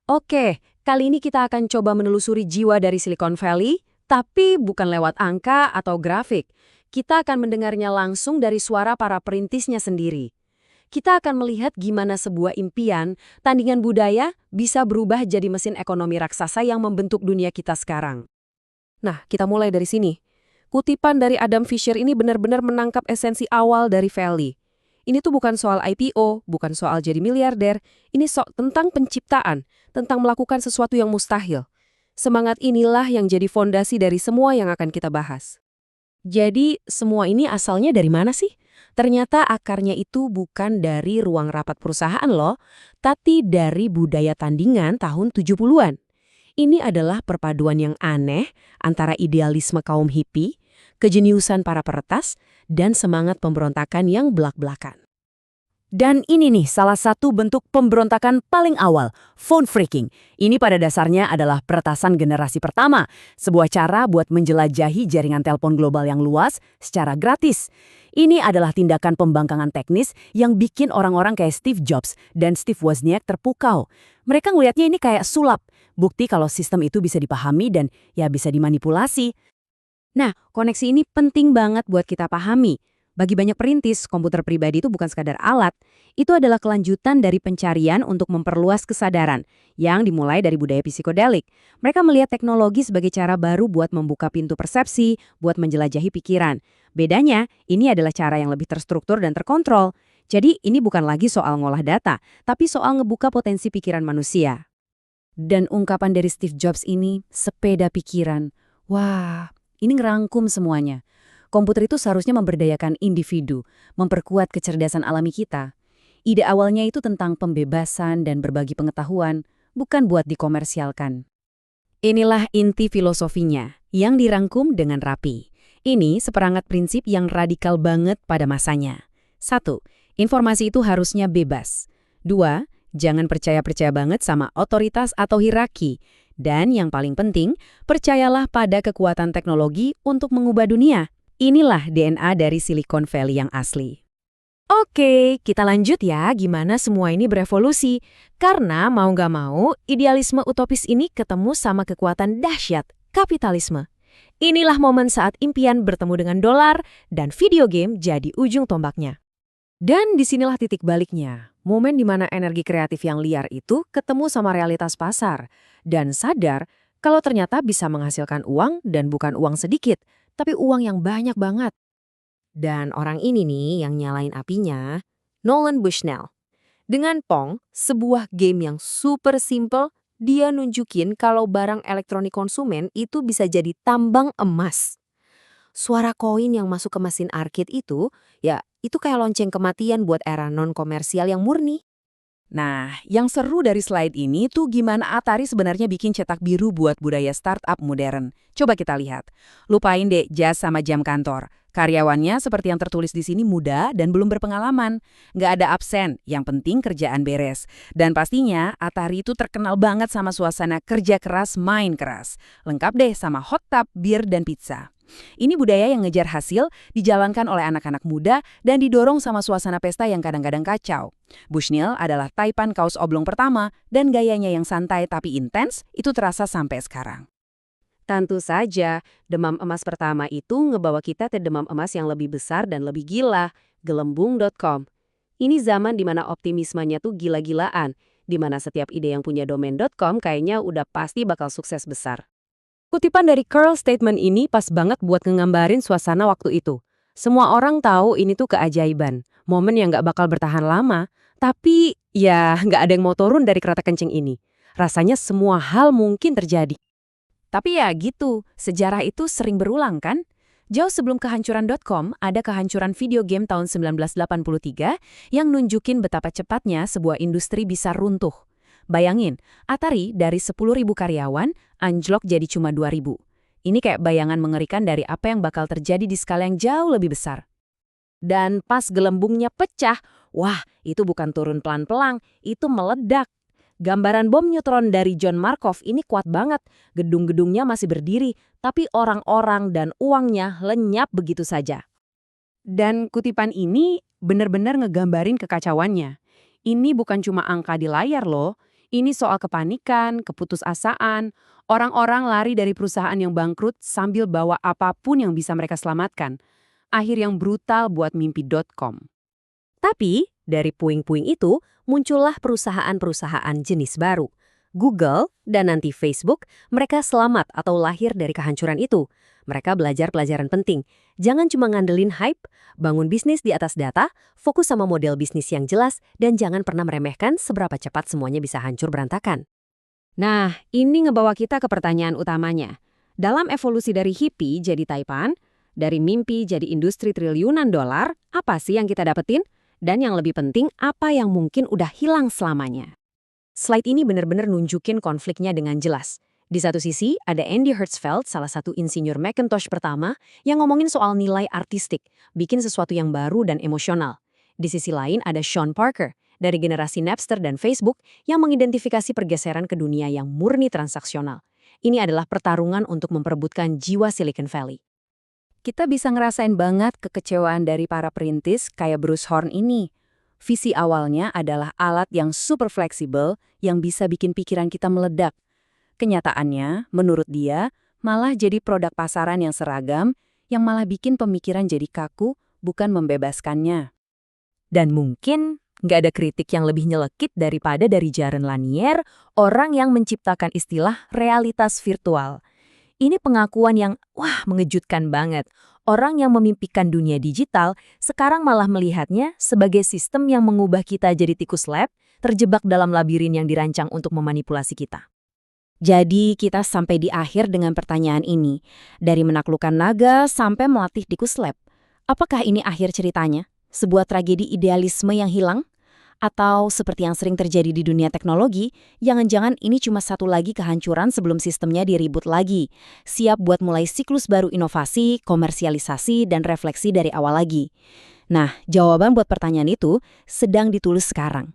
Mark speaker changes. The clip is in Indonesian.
Speaker 1: Oke, kali ini kita akan coba menelusuri jiwa dari Silicon Valley, tapi bukan lewat angka atau grafik. Kita akan mendengarnya langsung dari suara para perintisnya sendiri. Kita akan melihat gimana sebuah impian, tandingan budaya, bisa berubah jadi mesin ekonomi raksasa yang membentuk dunia kita sekarang.
Speaker 2: Nah, kita mulai dari sini. Kutipan dari Adam Fisher ini benar-benar menangkap esensi awal dari Valley. Ini tuh bukan soal IPO, bukan soal jadi miliarder, ini tentang penciptaan, tentang melakukan sesuatu yang mustahil. Semangat inilah yang jadi fondasi dari semua yang akan kita bahas.
Speaker 1: Jadi, semua ini asalnya dari mana sih? Ternyata akarnya itu bukan dari ruang rapat perusahaan loh, tapi dari budaya tandingan tahun 70-an. Ini adalah perpaduan yang aneh antara idealisme kaum hippie, kejeniusan para peretas, dan semangat pemberontakan yang belak-belakan.
Speaker 3: Dan ini nih salah satu bentuk pemberontakan paling awal, phone phreaking. Ini pada dasarnya adalah peretasan generasi pertama, sebuah cara buat menjelajahi jaringan telepon global yang luas secara gratis. Ini adalah tindakan pembangkangan teknis yang bikin orang-orang kayak Steve Jobs dan Steve Wozniak terpukau. Mereka ngelihatnya ini kayak sulap, bukti kalau sistem itu bisa dipahami dan ya bisa dimanipulasi.
Speaker 1: Nah, koneksi ini penting banget buat kita pahami. Bagi banyak perintis, komputer pribadi itu bukan sekadar alat. Itu adalah kelanjutan dari pencarian untuk memperluas kesadaran, yang dimulai dari budaya psikodelik. Mereka melihat teknologi sebagai cara baru buat membuka pintu persepsi, buat menjelajahi pikiran. Bedanya, ini adalah cara yang lebih terstruktur dan terkontrol. Jadi, ini bukan lagi soal ngolah data, tapi soal ngebuka potensi pikiran manusia. Dan ungkapan dari Steve Jobs ini, sepeda pikiran. Wah, ini ngerangkum semuanya. Komputer itu seharusnya memberdayakan individu, memperkuat kecerdasan alami kita. Ide awalnya itu tentang pembebasan dan berbagi pengetahuan, bukan buat dikomersialkan. Inilah inti filosofinya, yang dirangkum dengan rapi. Ini seperangat prinsip yang radikal banget pada masanya. 1. Informasi itu harusnya bebas. 2. Jangan percaya-percaya banget sama otoritas atau hierarki. Dan yang paling penting, percayalah pada kekuatan teknologi untuk mengubah dunia. Inilah DNA dari Silicon Valley yang asli. Oke, kita lanjut ya gimana semua ini berevolusi. Karena mau nggak mau, idealisme utopis ini ketemu sama kekuatan dahsyat, kapitalisme. Inilah momen saat impian bertemu dengan dolar dan video game jadi ujung tombaknya. Dan disinilah titik baliknya, momen di mana energi kreatif yang liar itu ketemu sama realitas pasar. Dan sadar kalau ternyata bisa menghasilkan uang dan bukan uang sedikit, tapi uang yang banyak banget. Dan orang ini nih yang nyalain apinya, Nolan Bushnell. Dengan Pong, sebuah game yang super simple, dia nunjukin kalau barang elektronik konsumen itu bisa jadi tambang emas. Suara koin yang masuk ke mesin arcade itu, ya itu kayak lonceng kematian buat era non-komersial yang murni.
Speaker 3: Nah, yang seru dari slide ini tuh gimana Atari sebenarnya bikin cetak biru buat budaya startup modern. Coba kita lihat. Lupain deh jas sama jam kantor. Karyawannya seperti yang tertulis di sini muda dan belum berpengalaman. Nggak ada absen, yang penting kerjaan beres. Dan pastinya Atari itu terkenal banget sama suasana kerja keras, main keras. Lengkap deh sama hot tub, bir, dan pizza. Ini budaya yang ngejar hasil, dijalankan oleh anak-anak muda, dan didorong sama suasana pesta yang kadang-kadang kacau. Bushnell adalah taipan kaos oblong pertama, dan gayanya yang santai tapi intens itu terasa sampai sekarang.
Speaker 1: Tentu saja, demam emas pertama itu ngebawa kita ke demam emas yang lebih besar dan lebih gila, gelembung.com. Ini zaman dimana optimismenya tuh gila-gilaan, dimana setiap ide yang punya domain.com kayaknya udah pasti bakal sukses besar. Kutipan dari Curl statement ini pas banget buat ngegambarin suasana waktu itu. Semua orang tahu ini tuh keajaiban, momen yang nggak bakal bertahan lama, tapi ya nggak ada yang mau turun dari kereta kencing ini. Rasanya semua hal mungkin terjadi. Tapi ya gitu, sejarah itu sering berulang kan? Jauh sebelum kehancuran.com, ada kehancuran video game tahun 1983 yang nunjukin betapa cepatnya sebuah industri bisa runtuh. Bayangin, Atari dari 10.000 karyawan anjlok jadi cuma 2.000. Ini kayak bayangan mengerikan dari apa yang bakal terjadi di skala yang jauh lebih besar. Dan pas gelembungnya pecah, wah itu bukan turun pelan-pelan, itu meledak. Gambaran bom neutron dari John Markov ini kuat banget. Gedung-gedungnya masih berdiri, tapi orang-orang dan uangnya lenyap begitu saja. Dan kutipan ini benar-benar ngegambarin kekacauannya. Ini bukan cuma angka di layar loh.
Speaker 2: Ini soal kepanikan, keputusasaan, orang-orang lari dari perusahaan yang bangkrut sambil bawa apapun yang bisa mereka selamatkan. Akhir yang brutal buat mimpi.com.
Speaker 4: Tapi, dari puing-puing itu, muncullah perusahaan-perusahaan jenis baru. Google dan nanti Facebook, mereka selamat atau lahir dari kehancuran itu. Mereka belajar pelajaran penting. Jangan cuma ngandelin hype, bangun bisnis di atas data, fokus sama model bisnis yang jelas, dan jangan pernah meremehkan seberapa cepat semuanya bisa hancur berantakan.
Speaker 2: Nah, ini ngebawa kita ke pertanyaan utamanya. Dalam evolusi dari hippie jadi taipan, dari mimpi jadi industri triliunan dolar, apa sih yang kita dapetin? Dan yang lebih penting, apa yang mungkin udah hilang selamanya?
Speaker 1: Slide ini benar-benar nunjukin konfliknya dengan jelas. Di satu sisi, ada Andy Hertzfeld, salah satu insinyur Macintosh pertama, yang ngomongin soal nilai artistik, bikin sesuatu yang baru dan emosional. Di sisi lain ada Sean Parker, dari generasi Napster dan Facebook, yang mengidentifikasi pergeseran ke dunia yang murni transaksional. Ini adalah pertarungan untuk memperebutkan jiwa Silicon Valley.
Speaker 3: Kita bisa ngerasain banget kekecewaan dari para perintis kayak Bruce Horn ini. Visi awalnya adalah alat yang super fleksibel yang bisa bikin pikiran kita meledak. Kenyataannya, menurut dia, malah jadi produk pasaran yang seragam yang malah bikin pemikiran jadi kaku, bukan membebaskannya.
Speaker 1: Dan mungkin nggak ada kritik yang lebih nyelekit daripada dari Jaron Lanier, orang yang menciptakan istilah realitas virtual. Ini pengakuan yang, mengejutkan banget. Orang yang memimpikan dunia digital sekarang malah melihatnya sebagai sistem yang mengubah kita jadi tikus lab, terjebak dalam labirin yang dirancang untuk memanipulasi kita. Jadi kita sampai di akhir dengan pertanyaan ini. Dari menaklukkan naga sampai melatih tikus lab. Apakah ini akhir ceritanya? Sebuah tragedi idealisme yang hilang? Atau seperti yang sering terjadi di dunia teknologi, jangan-jangan ini cuma satu lagi kehancuran sebelum sistemnya diribut lagi. Siap buat mulai siklus baru inovasi, komersialisasi, dan refleksi dari awal lagi. Nah, jawaban buat pertanyaan itu sedang ditulis sekarang.